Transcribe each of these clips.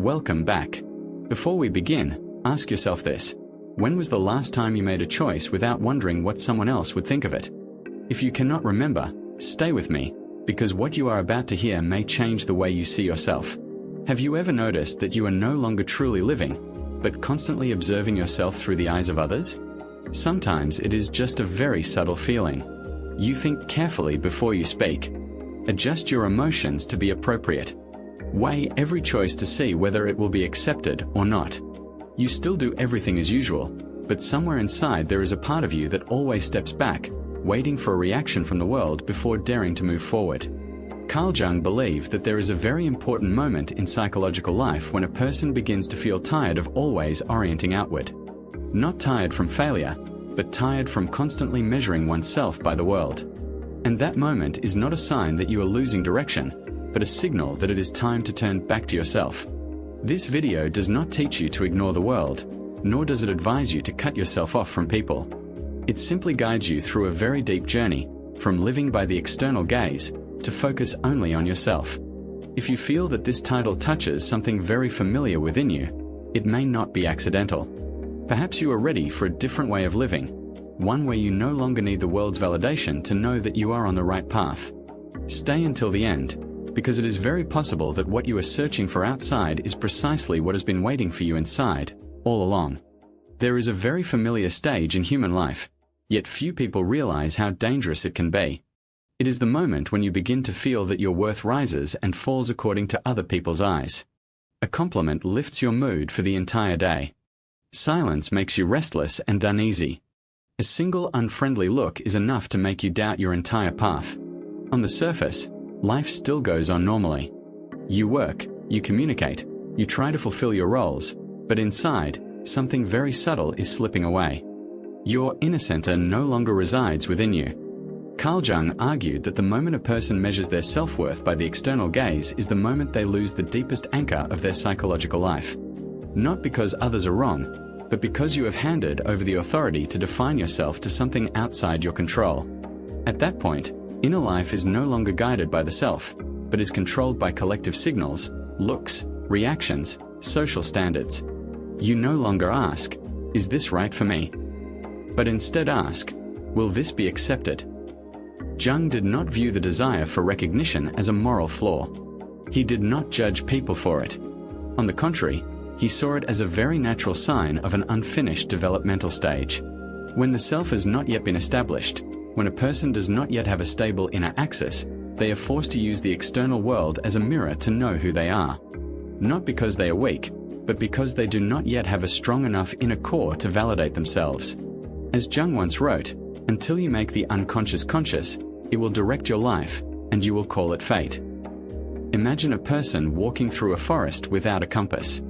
Welcome back. Before we begin, ask yourself this. When was the last time you made a choice without wondering what someone else would think of it? If you cannot remember, stay with me, because what you are about to hear may change the way you see yourself. Have you ever noticed that you are no longer truly living, but constantly observing yourself through the eyes of others? Sometimes it is just a very subtle feeling. You think carefully before you speak. Adjust your emotions to be appropriate. Weigh every choice to see whether it will be accepted or not. You still do everything as usual, but somewhere inside there is a part of you that always steps back, waiting for a reaction from the world before daring to move forward. Carl Jung believed that there is a very important moment in psychological life when a person begins to feel tired of always orienting outward. Not tired from failure, but tired from constantly measuring oneself by the world. And that moment is not a sign that you are losing direction, but a signal that it is time to turn back to yourself. This video does not teach you to ignore the world, nor does it advise you to cut yourself off from people. It simply guides you through a very deep journey, from living by the external gaze, to focus only on yourself. If you feel that this title touches something very familiar within you, it may not be accidental. Perhaps you are ready for a different way of living, one where you no longer need the world's validation to know that you are on the right path. Stay until the end, because it is very possible that what you are searching for outside is precisely what has been waiting for you inside, all along. There is a very familiar stage in human life, yet few people realize how dangerous it can be. It is the moment when you begin to feel that your worth rises and falls according to other people's eyes. A compliment lifts your mood for the entire day. Silence makes you restless and uneasy. A single unfriendly look is enough to make you doubt your entire path. On the surface, life still goes on normally. You work, you communicate, you try to fulfill your roles, but inside, something very subtle is slipping away. Your inner center no longer resides within you. Carl Jung argued that the moment a person measures their self-worth by the external gaze is the moment they lose the deepest anchor of their psychological life. Not because others are wrong, but because you have handed over the authority to define yourself to something outside your control. At that point, inner life is no longer guided by the self, but is controlled by collective signals, looks, reactions, social standards. You no longer ask, "Is this right for me?" but instead ask, "Will this be accepted?" Jung did not view the desire for recognition as a moral flaw. He did not judge people for it. On the contrary, he saw it as a very natural sign of an unfinished developmental stage. When the self has not yet been established, when a person does not yet have a stable inner axis, they are forced to use the external world as a mirror to know who they are. Not because they are weak, but because they do not yet have a strong enough inner core to validate themselves. As Jung once wrote, "Until you make the unconscious conscious, it will direct your life, and you will call it fate." Imagine a person walking through a forest without a compass.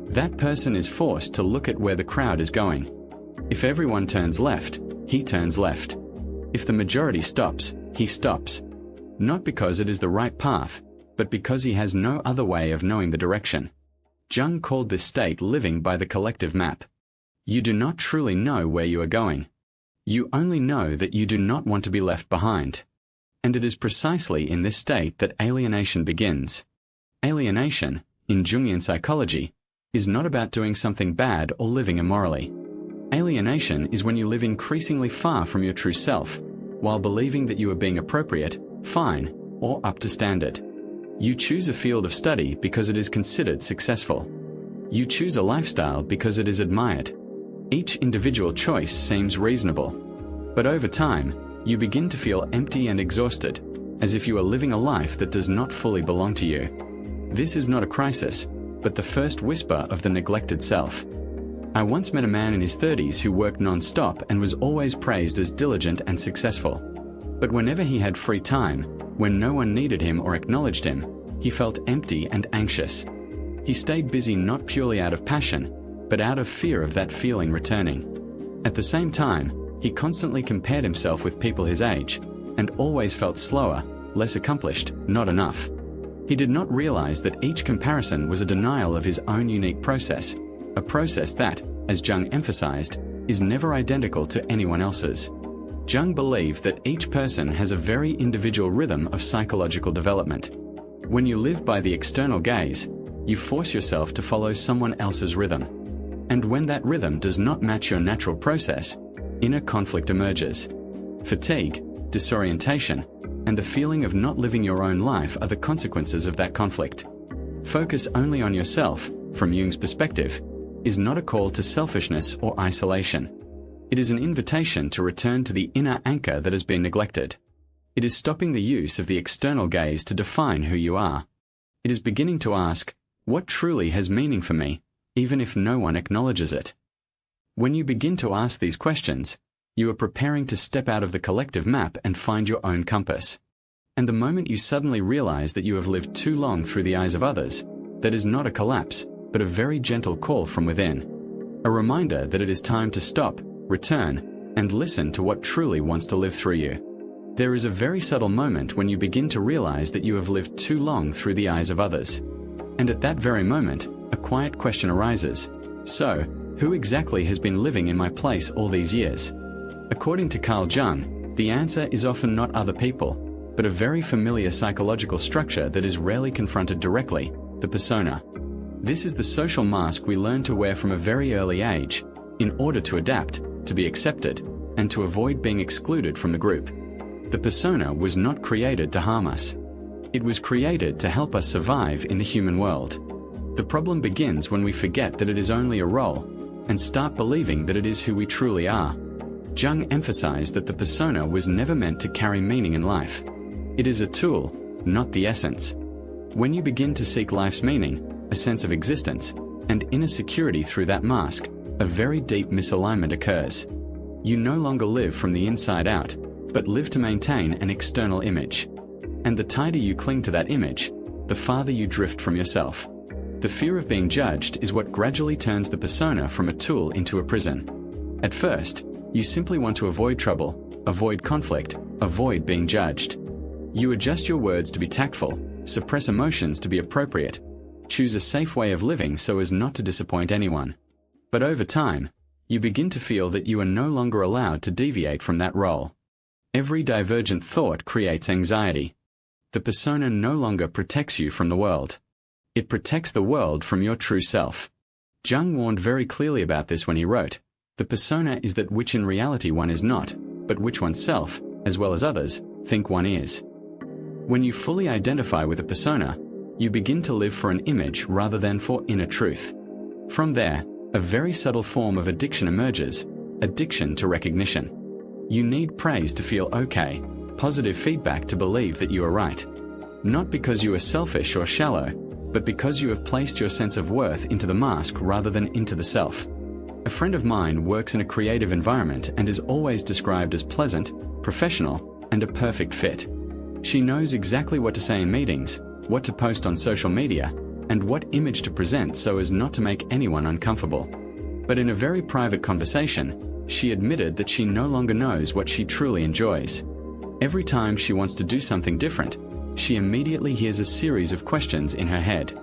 That person is forced to look at where the crowd is going. If everyone turns left, he turns left. If the majority stops, he stops. Not because it is the right path, but because he has no other way of knowing the direction. Jung called this state living by the collective map. You do not truly know where you are going. You only know that you do not want to be left behind. And it is precisely in this state that alienation begins. Alienation, in Jungian psychology, is not about doing something bad or living immorally. Alienation is when you live increasingly far from your true self, while believing that you are being appropriate, fine, or up to standard. You choose a field of study because it is considered successful. You choose a lifestyle because it is admired. Each individual choice seems reasonable. But over time, you begin to feel empty and exhausted, as if you are living a life that does not fully belong to you. This is not a crisis, but the first whisper of the neglected self. I once met a man in his 30s who worked non-stop and was always praised as diligent and successful. But whenever he had free time, when no one needed him or acknowledged him, he felt empty and anxious. He stayed busy not purely out of passion, but out of fear of that feeling returning. At the same time, he constantly compared himself with people his age, and always felt slower, less accomplished, not enough. He did not realize that each comparison was a denial of his own unique process, a process that, as Jung emphasized, is never identical to anyone else's. Jung believed that each person has a very individual rhythm of psychological development. When you live by the external gaze, you force yourself to follow someone else's rhythm. And when that rhythm does not match your natural process, inner conflict emerges. Fatigue, disorientation, and the feeling of not living your own life are the consequences of that conflict. Focus only on yourself, from Jung's perspective, is not a call to selfishness or isolation. It is an invitation to return to the inner anchor that has been neglected. It is stopping the use of the external gaze to define who you are. It is beginning to ask, what truly has meaning for me, even if no one acknowledges it? When you begin to ask these questions, you are preparing to step out of the collective map and find your own compass. And the moment you suddenly realize that you have lived too long through the eyes of others, that is not a collapse, but a very gentle call from within. A reminder that it is time to stop, return, and listen to what truly wants to live through you. There is a very subtle moment when you begin to realize that you have lived too long through the eyes of others. And at that very moment, a quiet question arises. So, who exactly has been living in my place all these years? According to Jung, the answer is often not other people, but a very familiar psychological structure that is rarely confronted directly, the persona. This is the social mask we learn to wear from a very early age, in order to adapt, to be accepted, and to avoid being excluded from the group. The persona was not created to harm us. It was created to help us survive in the human world. The problem begins when we forget that it is only a role, and start believing that it is who we truly are. Jung emphasized that the persona was never meant to carry meaning in life. It is a tool, not the essence. When you begin to seek life's meaning, a sense of existence, and inner security through that mask, a very deep misalignment occurs. You no longer live from the inside out, but live to maintain an external image. And the tighter you cling to that image, the farther you drift from yourself. The fear of being judged is what gradually turns the persona from a tool into a prison. At first, you simply want to avoid trouble, avoid conflict, avoid being judged. You adjust your words to be tactful, suppress emotions to be appropriate, choose a safe way of living so as not to disappoint anyone. But over time, you begin to feel that you are no longer allowed to deviate from that role. Every divergent thought creates anxiety. The persona no longer protects you from the world. It protects the world from your true self. Jung warned very clearly about this when he wrote, "The persona is that which in reality one is not, but which oneself, as well as others, think one is." When you fully identify with a persona, you begin to live for an image rather than for inner truth. From there, a very subtle form of addiction emerges, addiction to recognition. You need praise to feel okay, positive feedback to believe that you are right. Not because you are selfish or shallow, but because you have placed your sense of worth into the mask rather than into the self. A friend of mine works in a creative environment and is always described as pleasant, professional, and a perfect fit. She knows exactly what to say in meetings, what to post on social media, and what image to present so as not to make anyone uncomfortable. But in a very private conversation, she admitted that she no longer knows what she truly enjoys. Every time she wants to do something different, she immediately hears a series of questions in her head.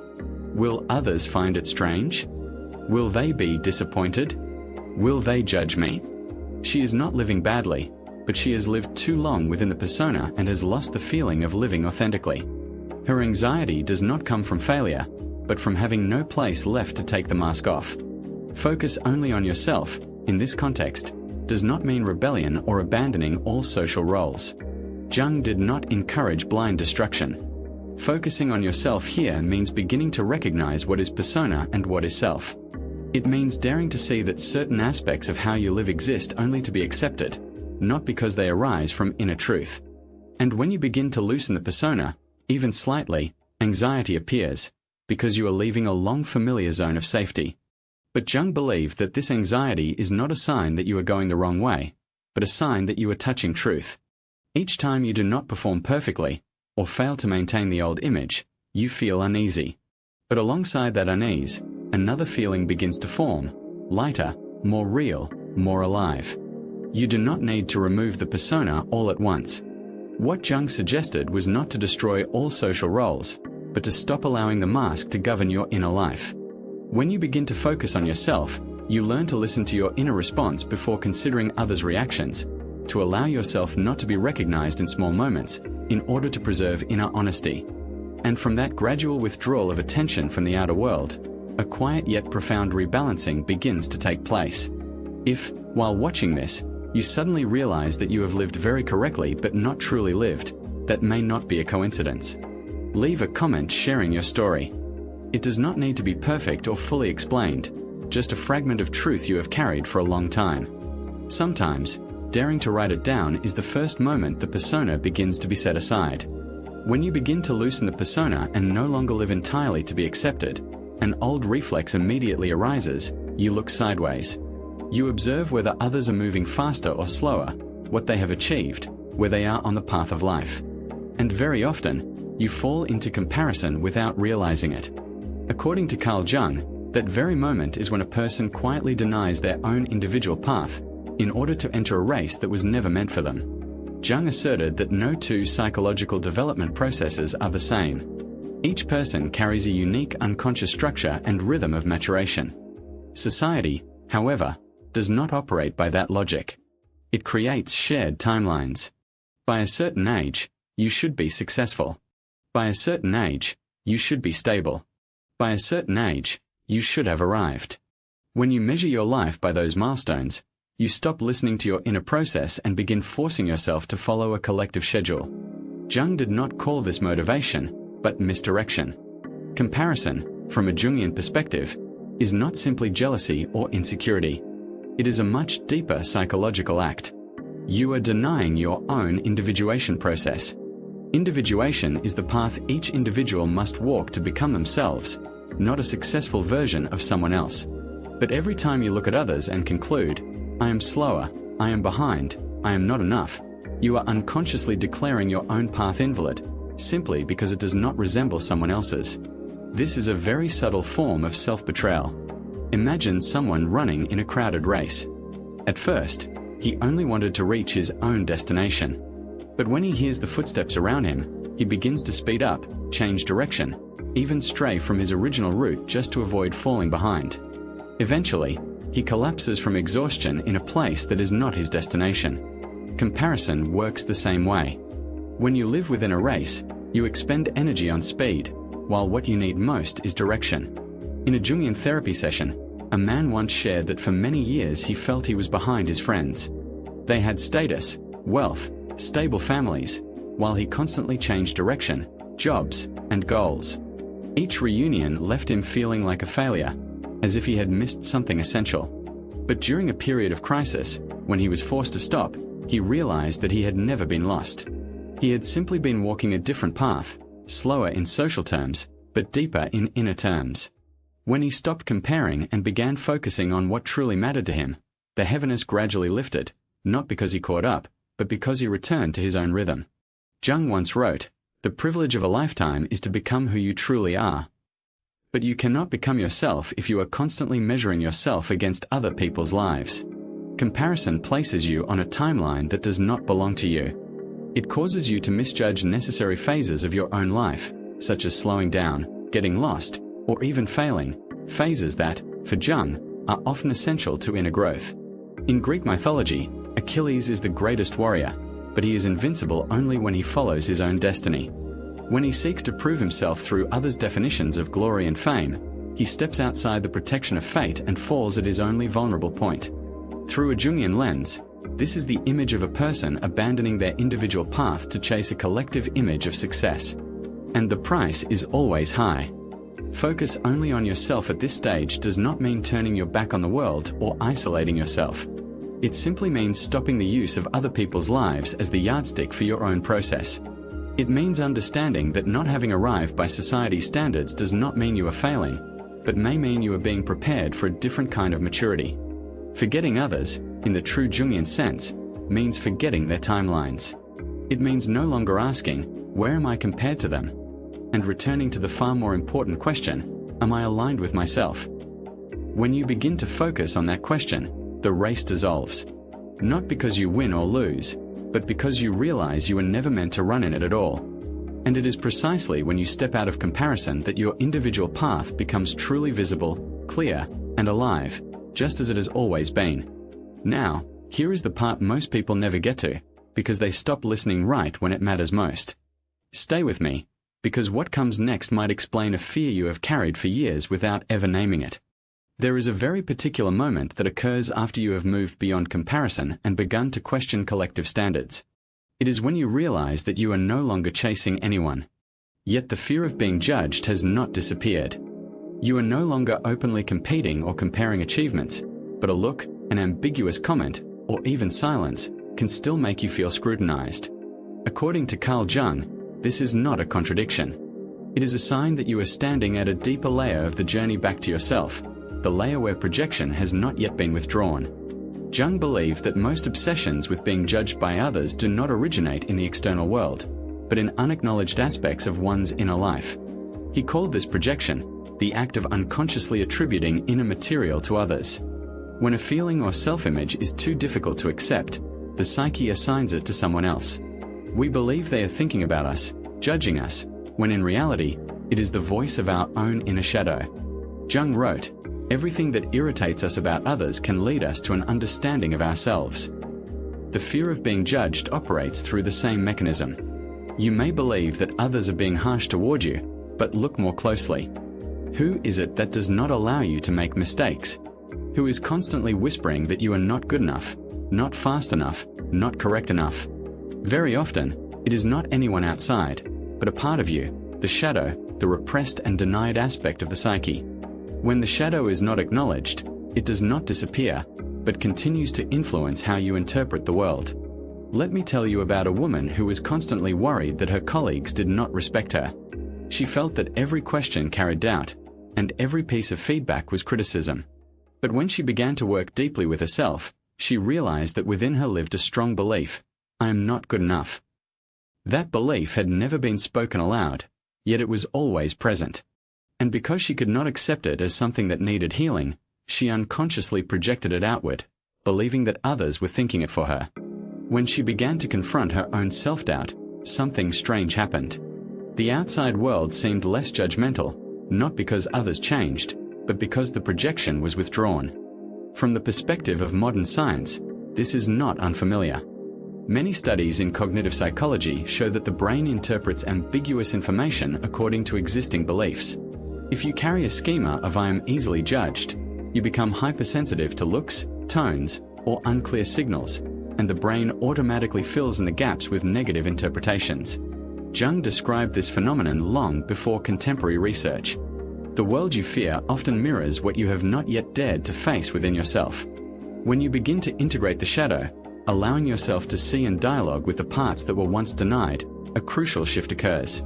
Will others find it strange? Will they be disappointed? Will they judge me? She is not living badly, but she has lived too long within the persona and has lost the feeling of living authentically. Her anxiety does not come from failure, but from having no place left to take the mask off. Focus only on yourself, in this context, does not mean rebellion or abandoning all social roles. Jung did not encourage blind destruction. Focusing on yourself here means beginning to recognize what is persona and what is self. It means daring to see that certain aspects of how you live exist only to be accepted, not because they arise from inner truth. And when you begin to loosen the persona, even slightly, anxiety appears, because you are leaving a long familiar zone of safety. But Jung believed that this anxiety is not a sign that you are going the wrong way, but a sign that you are touching truth. Each time you do not perform perfectly, or fail to maintain the old image, you feel uneasy. But alongside that unease, another feeling begins to form, lighter, more real, more alive. You do not need to remove the persona all at once. What Jung suggested was not to destroy all social roles, but to stop allowing the mask to govern your inner life. When you begin to focus on yourself, you learn to listen to your inner response before considering others' reactions, to allow yourself not to be recognized in small moments, in order to preserve inner honesty. And from that gradual withdrawal of attention from the outer world, a quiet yet profound rebalancing begins to take place. If, while watching this, you suddenly realize that you have lived very correctly but not truly lived, that may not be a coincidence. Leave a comment sharing your story. It does not need to be perfect or fully explained, just a fragment of truth you have carried for a long time. Sometimes, daring to write it down is the first moment the persona begins to be set aside. When you begin to loosen the persona and no longer live entirely to be accepted, an old reflex immediately arises: you look sideways. You observe whether others are moving faster or slower, what they have achieved, where they are on the path of life. And very often, you fall into comparison without realizing it. According to Jung, that very moment is when a person quietly denies their own individual path in order to enter a race that was never meant for them. Jung asserted that no two psychological development processes are the same. Each person carries a unique unconscious structure and rhythm of maturation. Society, however, does not operate by that logic. It creates shared timelines. By a certain age, you should be successful. By a certain age, you should be stable. By a certain age, you should have arrived. When you measure your life by those milestones, you stop listening to your inner process and begin forcing yourself to follow a collective schedule. Jung did not call this motivation, but misdirection. Comparison, from a Jungian perspective, is not simply jealousy or insecurity. It is a much deeper psychological act. You are denying your own individuation process. Individuation is the path each individual must walk to become themselves, not a successful version of someone else. But every time you look at others and conclude, "I am slower, I am behind, I am not enough," you are unconsciously declaring your own path invalid, simply because it does not resemble someone else's. This is a very subtle form of self-betrayal. Imagine someone running in a crowded race. At first, he only wanted to reach his own destination. But when he hears the footsteps around him, he begins to speed up, change direction, even stray from his original route just to avoid falling behind. Eventually, he collapses from exhaustion in a place that is not his destination. Comparison works the same way. When you live within a race, you expend energy on speed, while what you need most is direction. In a Jungian therapy session, a man once shared that for many years he felt he was behind his friends. They had status, wealth, stable families, while he constantly changed direction, jobs, and goals. Each reunion left him feeling like a failure, as if he had missed something essential. But during a period of crisis, when he was forced to stop, he realized that he had never been lost. He had simply been walking a different path, slower in social terms, but deeper in inner terms. When he stopped comparing and began focusing on what truly mattered to him, the heaviness gradually lifted, not because he caught up, but because he returned to his own rhythm. Jung once wrote, "The privilege of a lifetime is to become who you truly are." But you cannot become yourself if you are constantly measuring yourself against other people's lives. Comparison places you on a timeline that does not belong to you. It causes you to misjudge necessary phases of your own life, such as slowing down, getting lost, or even failing, phases that, for Jung, are often essential to inner growth. In Greek mythology, Achilles is the greatest warrior, but he is invincible only when he follows his own destiny. When he seeks to prove himself through others' definitions of glory and fame, he steps outside the protection of fate and falls at his only vulnerable point. Through a Jungian lens, this is the image of a person abandoning their individual path to chase a collective image of success. And the price is always high. Focus only on yourself at this stage does not mean turning your back on the world or isolating yourself. It simply means stopping the use of other people's lives as the yardstick for your own process. It means understanding that not having arrived by society's standards does not mean you are failing, but may mean you are being prepared for a different kind of maturity. Forgetting others, in the true Jungian sense, means forgetting their timelines. It means no longer asking, "Where am I compared to them?" and returning to the far more important question, "Am I aligned with myself?" When you begin to focus on that question, the race dissolves. Not because you win or lose, but because you realize you were never meant to run in it at all. And it is precisely when you step out of comparison that your individual path becomes truly visible, clear, and alive, just as it has always been. Now, here is the part most people never get to, because they stop listening right when it matters most. Stay with me, because what comes next might explain a fear you have carried for years without ever naming it. There is a very particular moment that occurs after you have moved beyond comparison and begun to question collective standards. It is when you realize that you are no longer chasing anyone. Yet the fear of being judged has not disappeared. You are no longer openly competing or comparing achievements, but a look, an ambiguous comment, or even silence can still make you feel scrutinized. According to Jung, this is not a contradiction. It is a sign that you are standing at a deeper layer of the journey back to yourself, the layer where projection has not yet been withdrawn. Jung believed that most obsessions with being judged by others do not originate in the external world, but in unacknowledged aspects of one's inner life. He called this projection the act of unconsciously attributing inner material to others. When a feeling or self-image is too difficult to accept, the psyche assigns it to someone else. We believe they are thinking about us, judging us, when in reality, it is the voice of our own inner shadow. Jung wrote, "Everything that irritates us about others can lead us to an understanding of ourselves." The fear of being judged operates through the same mechanism. You may believe that others are being harsh toward you, but look more closely. Who is it that does not allow you to make mistakes? Who is constantly whispering that you are not good enough, not fast enough, not correct enough? Very often, it is not anyone outside, but a part of you, the shadow, the repressed and denied aspect of the psyche. When the shadow is not acknowledged, it does not disappear, but continues to influence how you interpret the world. Let me tell you about a woman who was constantly worried that her colleagues did not respect her. She felt that every question carried doubt, and every piece of feedback was criticism. But when she began to work deeply with herself, she realized that within her lived a strong belief: I am not good enough. That belief had never been spoken aloud, yet it was always present. And because she could not accept it as something that needed healing, she unconsciously projected it outward, believing that others were thinking it for her. When she began to confront her own self-doubt, something strange happened. The outside world seemed less judgmental, not because others changed, but because the projection was withdrawn. From the perspective of modern science, this is not unfamiliar. Many studies in cognitive psychology show that the brain interprets ambiguous information according to existing beliefs. If you carry a schema of "I am easily judged," you become hypersensitive to looks, tones, or unclear signals, and the brain automatically fills in the gaps with negative interpretations. Jung described this phenomenon long before contemporary research. The world you fear often mirrors what you have not yet dared to face within yourself. When you begin to integrate the shadow, allowing yourself to see and dialogue with the parts that were once denied, a crucial shift occurs.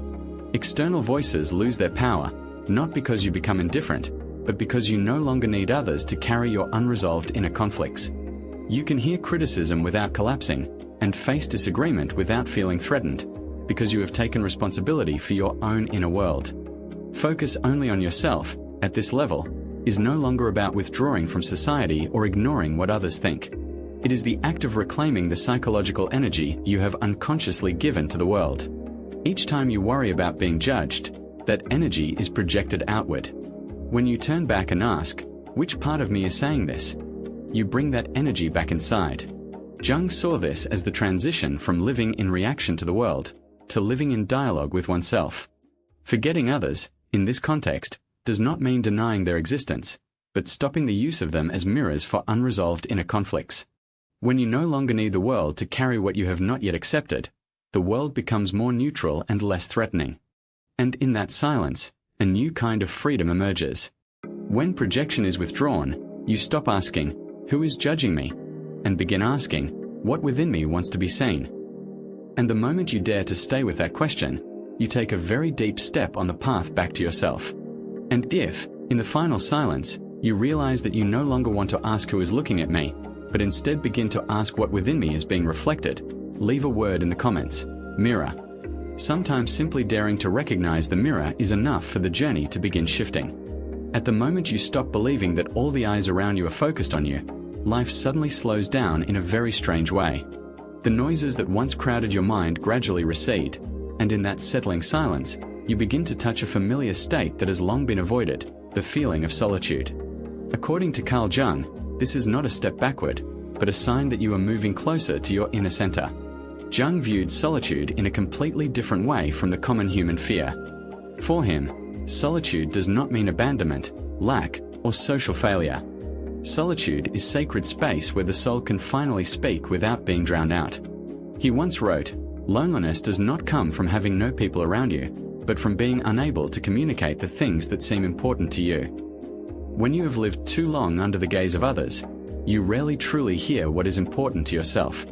External voices lose their power, not because you become indifferent, but because you no longer need others to carry your unresolved inner conflicts. You can hear criticism without collapsing, and face disagreement without feeling threatened, because you have taken responsibility for your own inner world. Focus only on yourself, at this level, is no longer about withdrawing from society or ignoring what others think. It is the act of reclaiming the psychological energy you have unconsciously given to the world. Each time you worry about being judged, that energy is projected outward. When you turn back and ask, "Which part of me is saying this?" you bring that energy back inside. Jung saw this as the transition from living in reaction to the world to living in dialogue with oneself. Forgetting others, in this context, does not mean denying their existence, but stopping the use of them as mirrors for unresolved inner conflicts. When you no longer need the world to carry what you have not yet accepted, the world becomes more neutral and less threatening. And in that silence, a new kind of freedom emerges. When projection is withdrawn, you stop asking, "Who is judging me?" and begin asking, "What within me wants to be seen?" And the moment you dare to stay with that question, you take a very deep step on the path back to yourself. And if, in the final silence, you realize that you no longer want to ask who is looking at me, but instead begin to ask what within me is being reflected, leave a word in the comments, mirror. Sometimes simply daring to recognize the mirror is enough for the journey to begin shifting. At the moment you stop believing that all the eyes around you are focused on you, life suddenly slows down in a very strange way. The noises that once crowded your mind gradually recede, and in that settling silence, you begin to touch a familiar state that has long been avoided, the feeling of solitude. According to Jung, this is not a step backward, but a sign that you are moving closer to your inner center. Jung viewed solitude in a completely different way from the common human fear. For him, solitude does not mean abandonment, lack, or social failure. Solitude is sacred space where the soul can finally speak without being drowned out. He once wrote, "Loneliness does not come from having no people around you, but from being unable to communicate the things that seem important to you." When you have lived too long under the gaze of others, you rarely truly hear what is important to yourself.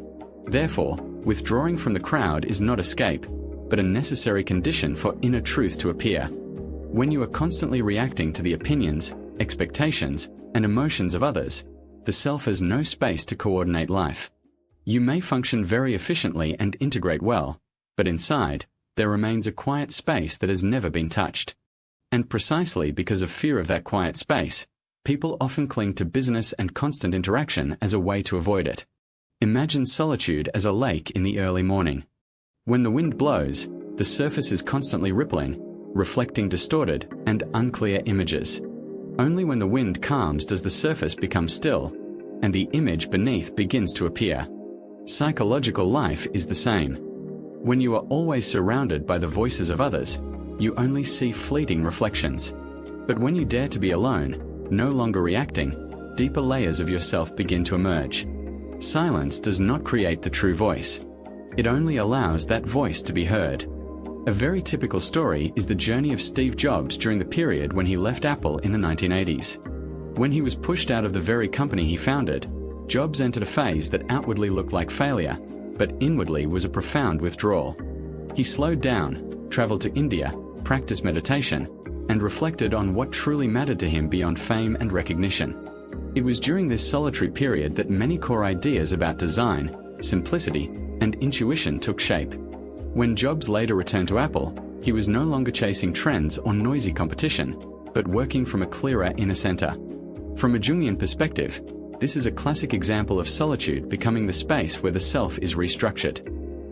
Therefore, withdrawing from the crowd is not escape, but a necessary condition for inner truth to appear. When you are constantly reacting to the opinions, expectations, and emotions of others, the self has no space to coordinate life. You may function very efficiently and integrate well, but inside, there remains a quiet space that has never been touched. And precisely because of fear of that quiet space, people often cling to business and constant interaction as a way to avoid it. Imagine solitude as a lake in the early morning. When the wind blows, the surface is constantly rippling, reflecting distorted and unclear images. Only when the wind calms does the surface become still, and the image beneath begins to appear. Psychological life is the same. When you are always surrounded by the voices of others, you only see fleeting reflections. But when you dare to be alone, no longer reacting, deeper layers of yourself begin to emerge. Silence does not create the true voice. It only allows that voice to be heard. A very typical story is the journey of Steve Jobs during the period when he left Apple in the 1980s. When he was pushed out of the very company he founded, Jobs entered a phase that outwardly looked like failure, but inwardly was a profound withdrawal. He slowed down, traveled to India, practiced meditation, and reflected on what truly mattered to him beyond fame and recognition. It was during this solitary period that many core ideas about design, simplicity, and intuition took shape. When Jobs later returned to Apple, he was no longer chasing trends or noisy competition, but working from a clearer inner center. From a Jungian perspective, this is a classic example of solitude becoming the space where the self is restructured.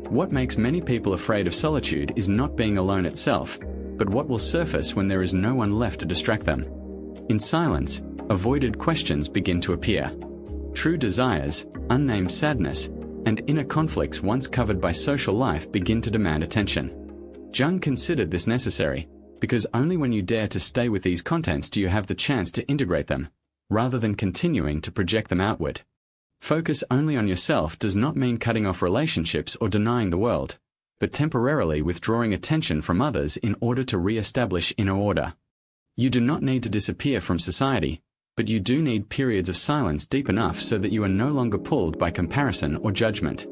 What makes many people afraid of solitude is not being alone itself, but what will surface when there is no one left to distract them. In silence, avoided questions begin to appear. True desires, unnamed sadness, and inner conflicts once covered by social life begin to demand attention. Jung considered this necessary, because only when you dare to stay with these contents do you have the chance to integrate them, rather than continuing to project them outward. Focus only on yourself does not mean cutting off relationships or denying the world, but temporarily withdrawing attention from others in order to re-establish inner order. You do not need to disappear from society, but you do need periods of silence deep enough so that you are no longer pulled by comparison or judgment.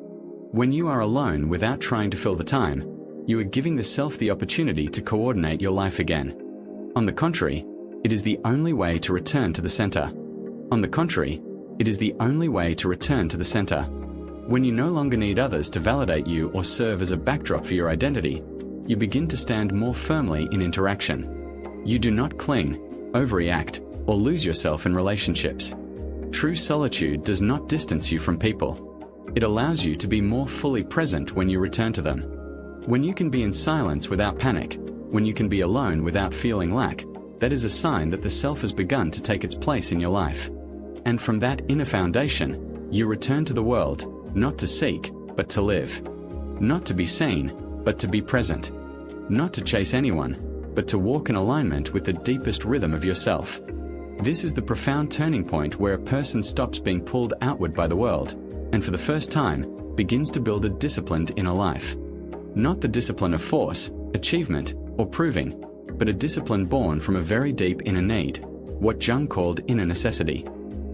When you are alone without trying to fill the time, you are giving the self the opportunity to coordinate your life again. On the contrary, it is the only way to return to the center. On the contrary, it is the only way to return to the center. When you no longer need others to validate you or serve as a backdrop for your identity, you begin to stand more firmly in interaction. You do not cling, overreact, or lose yourself in relationships. True solitude does not distance you from people. It allows you to be more fully present when you return to them. When you can be in silence without panic, when you can be alone without feeling lack, that is a sign that the self has begun to take its place in your life. And from that inner foundation, you return to the world, not to seek, but to live. Not to be seen, but to be present. Not to chase anyone, but to walk in alignment with the deepest rhythm of yourself. This is the profound turning point where a person stops being pulled outward by the world, and for the first time, begins to build a disciplined inner life. Not the discipline of force, achievement, or proving, but a discipline born from a very deep inner need, what Jung called inner necessity.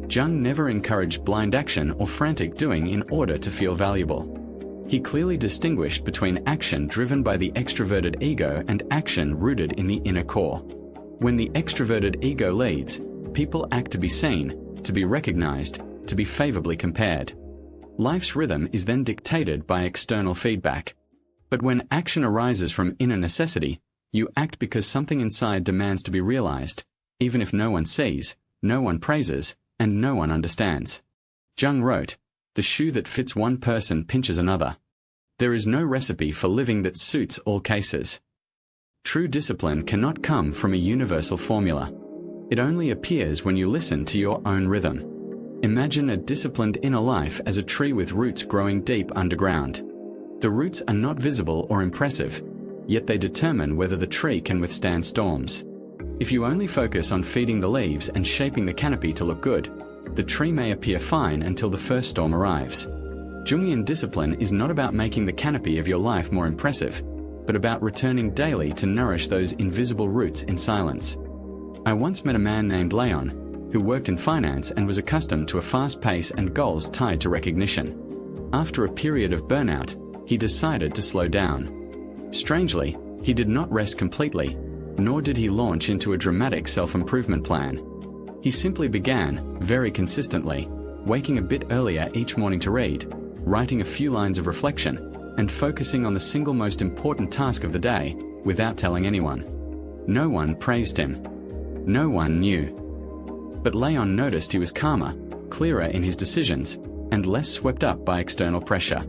Jung never encouraged blind action or frantic doing in order to feel valuable. He clearly distinguished between action driven by the extroverted ego and action rooted in the inner core. When the extroverted ego leads, people act to be seen, to be recognized, to be favorably compared. Life's rhythm is then dictated by external feedback. But when action arises from inner necessity, you act because something inside demands to be realized, even if no one sees, no one praises, and no one understands. Jung wrote, "The shoe that fits one person pinches another." There is no recipe for living that suits all cases. True discipline cannot come from a universal formula. It only appears when you listen to your own rhythm. Imagine a disciplined inner life as a tree with roots growing deep underground. The roots are not visible or impressive, yet they determine whether the tree can withstand storms. If you only focus on feeding the leaves and shaping the canopy to look good, the tree may appear fine until the first storm arrives. Jungian discipline is not about making the canopy of your life more impressive, but about returning daily to nourish those invisible roots in silence. I once met a man named Leon, who worked in finance and was accustomed to a fast pace and goals tied to recognition. After a period of burnout, he decided to slow down. Strangely, he did not rest completely, nor did he launch into a dramatic self-improvement plan. He simply began, very consistently, waking a bit earlier each morning to read, writing a few lines of reflection, and focusing on the single most important task of the day, without telling anyone. No one praised him. No one knew. But Leon noticed he was calmer, clearer in his decisions, and less swept up by external pressure.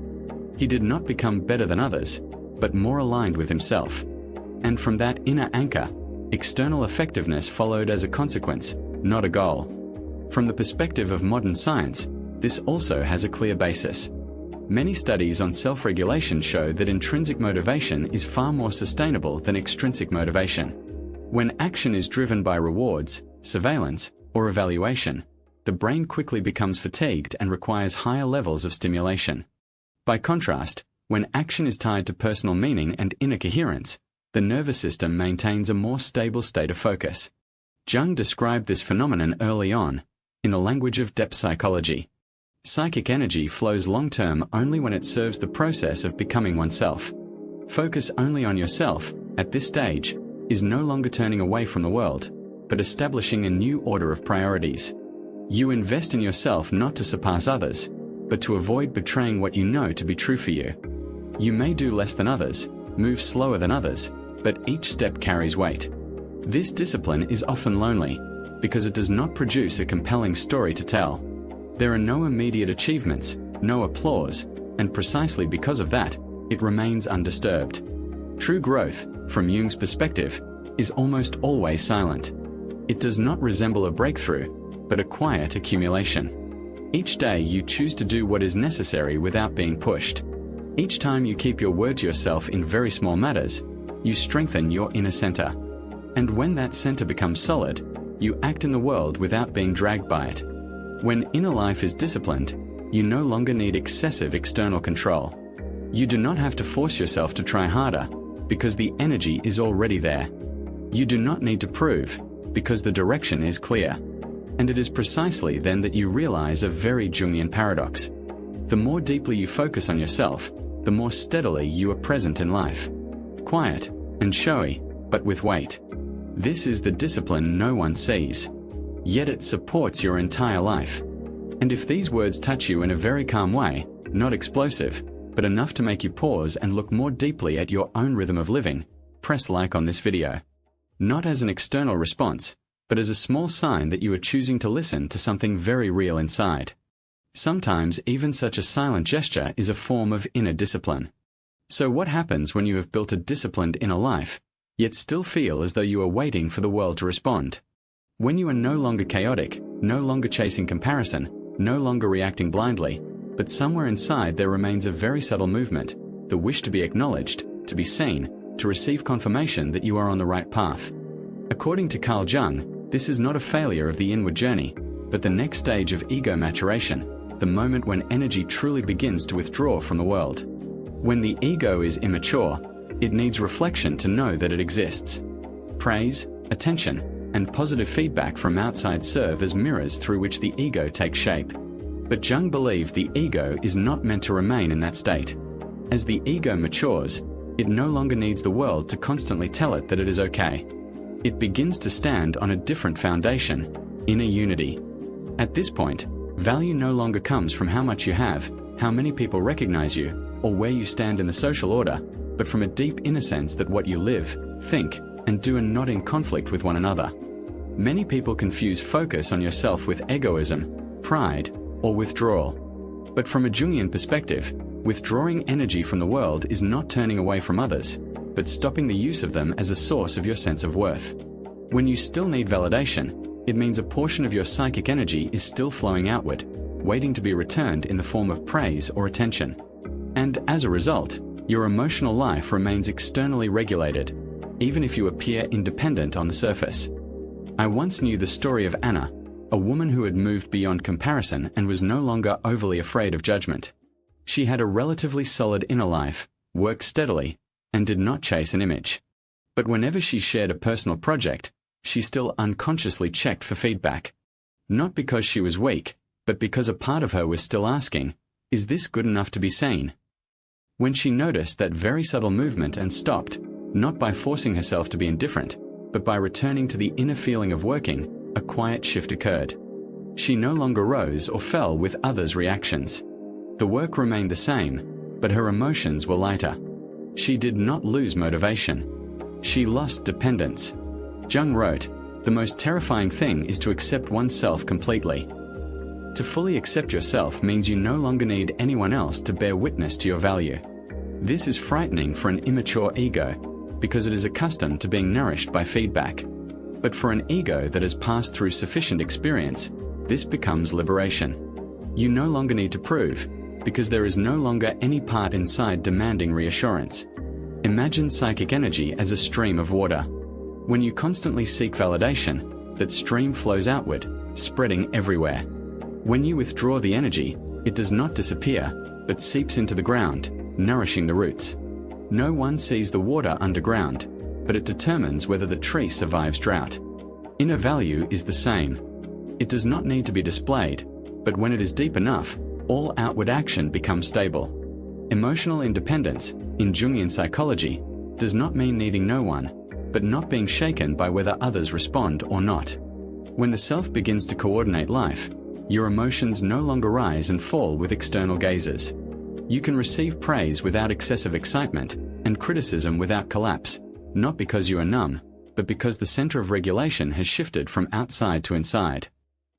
He did not become better than others, but more aligned with himself. And from that inner anchor, external effectiveness followed as a consequence, not a goal. From the perspective of modern science, this also has a clear basis. Many studies on self-regulation show that intrinsic motivation is far more sustainable than extrinsic motivation. When action is driven by rewards, surveillance, or evaluation, the brain quickly becomes fatigued and requires higher levels of stimulation. By contrast, when action is tied to personal meaning and inner coherence, the nervous system maintains a more stable state of focus. Jung described this phenomenon early on, in the language of depth psychology. Psychic energy flows long-term only when it serves the process of becoming oneself. Focus only on yourself, at this stage, is no longer turning away from the world, but establishing a new order of priorities. You invest in yourself not to surpass others, but to avoid betraying what you know to be true for you. You may do less than others, move slower than others, but each step carries weight. This discipline is often lonely, because it does not produce a compelling story to tell. There are no immediate achievements, no applause, and precisely because of that, it remains undisturbed. True growth, from Jung's perspective, is almost always silent. It does not resemble a breakthrough, but a quiet accumulation. Each day you choose to do what is necessary without being pushed. Each time you keep your word to yourself in very small matters, you strengthen your inner center. And when that center becomes solid, you act in the world without being dragged by it. When inner life is disciplined, you no longer need excessive external control. You do not have to force yourself to try harder, because the energy is already there. You do not need to prove, because the direction is clear. And it is precisely then that you realize a very Jungian paradox. The more deeply you focus on yourself, the more steadily you are present in life. Quiet and showy, but with weight. This is the discipline no one sees. Yet it supports your entire life. And if these words touch you in a very calm way, not explosive, but enough to make you pause and look more deeply at your own rhythm of living, press like on this video. Not as an external response, but as a small sign that you are choosing to listen to something very real inside. Sometimes even such a silent gesture is a form of inner discipline. So what happens when you have built a disciplined inner life, yet still feel as though you are waiting for the world to respond? When you are no longer chaotic, no longer chasing comparison, no longer reacting blindly, but somewhere inside there remains a very subtle movement, the wish to be acknowledged, to be seen, to receive confirmation that you are on the right path. According to Jung, this is not a failure of the inward journey, but the next stage of ego maturation, the moment when energy truly begins to withdraw from the world. When the ego is immature, it needs reflection to know that it exists. Praise, attention, and positive feedback from outside serve as mirrors through which the ego takes shape. But Jung believed the ego is not meant to remain in that state. As the ego matures, it no longer needs the world to constantly tell it that it is okay. It begins to stand on a different foundation, inner unity. At this point, value no longer comes from how much you have, how many people recognize you, or where you stand in the social order, but from a deep inner sense that what you live, think, and do are not in conflict with one another. Many people confuse focus on yourself with egoism, pride, or withdrawal. But from a Jungian perspective, withdrawing energy from the world is not turning away from others, but stopping the use of them as a source of your sense of worth. When you still need validation, it means a portion of your psychic energy is still flowing outward, waiting to be returned in the form of praise or attention. And as a result, your emotional life remains externally regulated, even if you appear independent on the surface. I once knew the story of Anna, a woman who had moved beyond comparison and was no longer overly afraid of judgment. She had a relatively solid inner life, worked steadily, and did not chase an image. But whenever she shared a personal project, she still unconsciously checked for feedback. Not because she was weak, but because a part of her was still asking, "Is this good enough to be seen?" When she noticed that very subtle movement and stopped, not by forcing herself to be indifferent, but by returning to the inner feeling of working, a quiet shift occurred. She no longer rose or fell with others' reactions. The work remained the same, but her emotions were lighter. She did not lose motivation. She lost dependence. Jung wrote, "The most terrifying thing is to accept oneself completely." To fully accept yourself means you no longer need anyone else to bear witness to your value. This is frightening for an immature ego, because it is accustomed to being nourished by feedback. But for an ego that has passed through sufficient experience, this becomes liberation. You no longer need to prove, because there is no longer any part inside demanding reassurance. Imagine psychic energy as a stream of water. When you constantly seek validation, that stream flows outward, spreading everywhere. When you withdraw the energy, it does not disappear, but seeps into the ground, nourishing the roots. No one sees the water underground, but it determines whether the tree survives drought. Inner value is the same. It does not need to be displayed, but when it is deep enough, all outward action becomes stable. Emotional independence, in Jungian psychology, does not mean needing no one, but not being shaken by whether others respond or not. When the self begins to coordinate life, your emotions no longer rise and fall with external gazes. You can receive praise without excessive excitement, and criticism without collapse, not because you are numb, but because the center of regulation has shifted from outside to inside.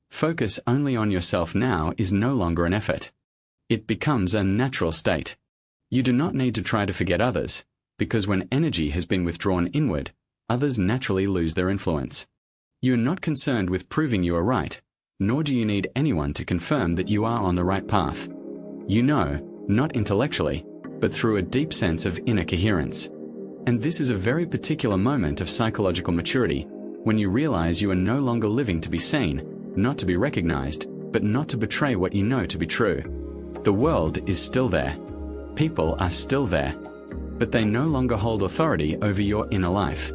Focus only on yourself now is no longer an effort. It becomes a natural state. You do not need to try to forget others, because when energy has been withdrawn inward, others naturally lose their influence. You are not concerned with proving you are right, nor do you need anyone to confirm that you are on the right path. You know, not intellectually, but through a deep sense of inner coherence. And this is a very particular moment of psychological maturity, when you realize you are no longer living to be seen, not to be recognized, but not to betray what you know to be true. The world is still there. People are still there. But they no longer hold authority over your inner life.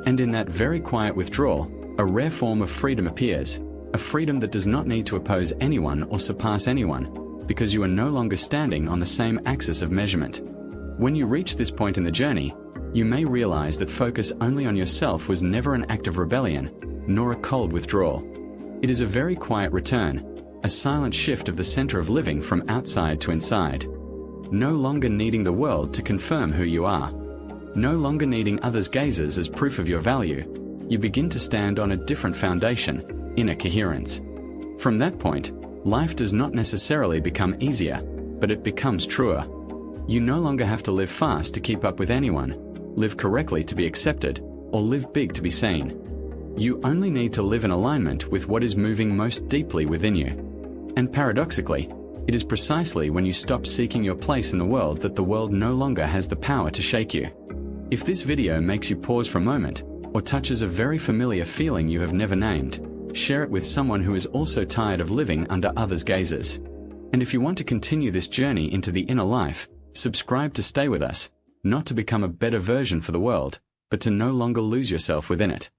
And in that very quiet withdrawal, a rare form of freedom appears, a freedom that does not need to oppose anyone or surpass anyone, because you are no longer standing on the same axis of measurement. When you reach this point in the journey, you may realize that focus only on yourself was never an act of rebellion, nor a cold withdrawal. It is a very quiet return, a silent shift of the center of living from outside to inside. No longer needing the world to confirm who you are. No longer needing others' gazes as proof of your value. You begin to stand on a different foundation, inner coherence. From that point, life does not necessarily become easier, but it becomes truer. You no longer have to live fast to keep up with anyone, live correctly to be accepted, or live big to be seen. You only need to live in alignment with what is moving most deeply within you. And paradoxically, it is precisely when you stop seeking your place in the world that the world no longer has the power to shake you. If this video makes you pause for a moment, or touches a very familiar feeling you have never named, share it with someone who is also tired of living under others' gazes. And if you want to continue this journey into the inner life, subscribe to stay with us, not to become a better version for the world, but to no longer lose yourself within it.